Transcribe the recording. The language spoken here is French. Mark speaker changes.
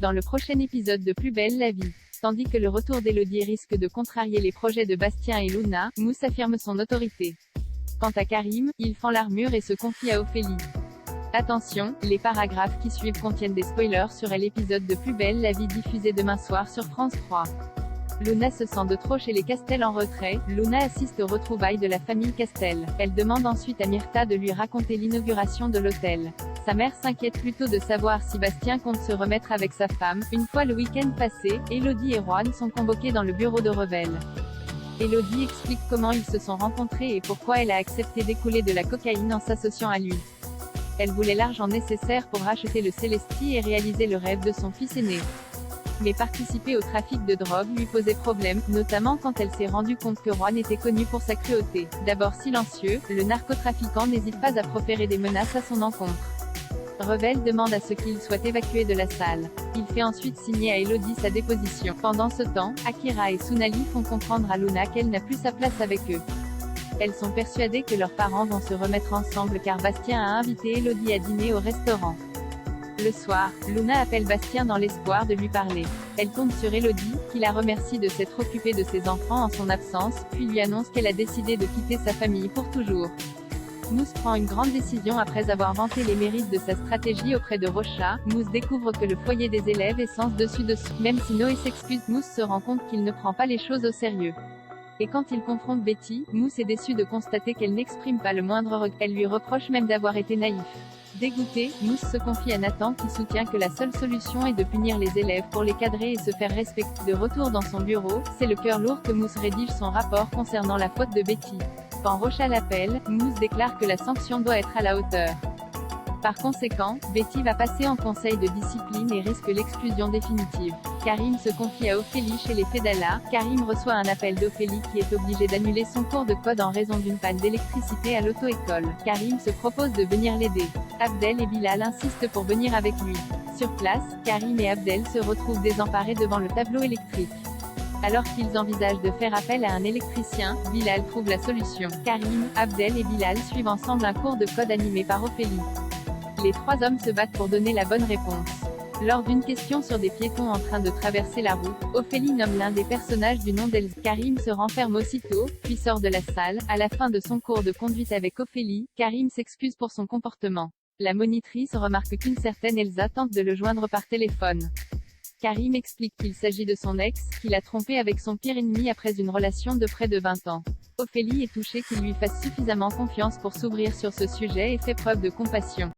Speaker 1: dans le prochain épisode de Plus belle la vie. Tandis que le retour d'Élodie risque de contrarier les projets de Bastien et Luna, Mousse affirme son autorité. Quant à Karim, il fend l'armure et se confie à Ophélie. Attention, les paragraphes qui suivent contiennent des spoilers sur l'épisode de Plus belle la vie diffusé demain soir sur France 3. Luna se sent de trop chez les Castel en retrait. Luna assiste aux retrouvailles de la famille Castel. Elle demande ensuite à Myrtha de lui raconter l'inauguration de l'hôtel. Sa mère s'inquiète plutôt de savoir si Bastien compte se remettre avec sa femme. Une fois le week-end passé, Élodie et Juan sont convoqués dans le bureau de Revel. Élodie explique comment ils se sont rencontrés et pourquoi elle a accepté d'écouler de la cocaïne en s'associant à lui. Elle voulait l'argent nécessaire pour racheter le Célestie et réaliser le rêve de son fils aîné. Mais participer au trafic de drogue lui posait problème, notamment quand elle s'est rendue compte que Juan était connu pour sa cruauté. D'abord silencieux, le narcotrafiquant n'hésite pas à proférer des menaces à son encontre. Revel demande à ce qu'il soit évacué de la salle. Il fait ensuite signer à Élodie sa déposition. Pendant ce temps, Akira et Sunali font comprendre à Luna qu'elle n'a plus sa place avec eux. Elles sont persuadées que leurs parents vont se remettre ensemble car Bastien a invité Élodie à dîner au restaurant. Le soir, Luna appelle Bastien dans l'espoir de lui parler. Elle tombe sur Élodie, qui la remercie de s'être occupée de ses enfants en son absence, puis lui annonce qu'elle a décidé de quitter sa famille pour toujours. Mousse prend une grande décision après avoir vanté les mérites de sa stratégie auprès de Rocha. Mousse découvre que le foyer des élèves est sans dessus-dessous. Même si Noé s'excuse, Mousse se rend compte qu'il ne prend pas les choses au sérieux. Et quand il confronte Betty, Mousse est déçu de constater qu'elle n'exprime pas le moindre regret. Elle lui reproche même d'avoir été naïf. Dégoûté, Mousse se confie à Nathan qui soutient que la seule solution est de punir les élèves pour les cadrer et se faire respecter. De retour dans son bureau, c'est le cœur lourd que Mousse rédige son rapport concernant la faute de Betty. Quand Rocha l'appelle, Mousse déclare que la sanction doit être à la hauteur. Par conséquent, Betty va passer en conseil de discipline et risque l'exclusion définitive. Karim se confie à Ophélie chez les Fedala. Karim reçoit un appel d'Ophélie qui est obligée d'annuler son cours de code en raison d'une panne d'électricité à l'auto-école. Karim se propose de venir l'aider. Abdel et Bilal insistent pour venir avec lui. Sur place, Karim et Abdel se retrouvent désemparés devant le tableau électrique. Alors qu'ils envisagent de faire appel à un électricien, Bilal trouve la solution. Karim, Abdel et Bilal suivent ensemble un cours de code animé par Ophélie. Les trois hommes se battent pour donner la bonne réponse. Lors d'une question sur des piétons en train de traverser la route, Ophélie nomme l'un des personnages du nom d'Elsa. Karim se renferme aussitôt, puis sort de la salle. À la fin de son cours de conduite avec Ophélie, Karim s'excuse pour son comportement. La monitrice remarque qu'une certaine Elsa tente de le joindre par téléphone. Karim explique qu'il s'agit de son ex, qu'il a trompé avec son pire ennemi après une relation de près de 20 ans. Ophélie est touchée qu'il lui fasse suffisamment confiance pour s'ouvrir sur ce sujet et fait preuve de compassion.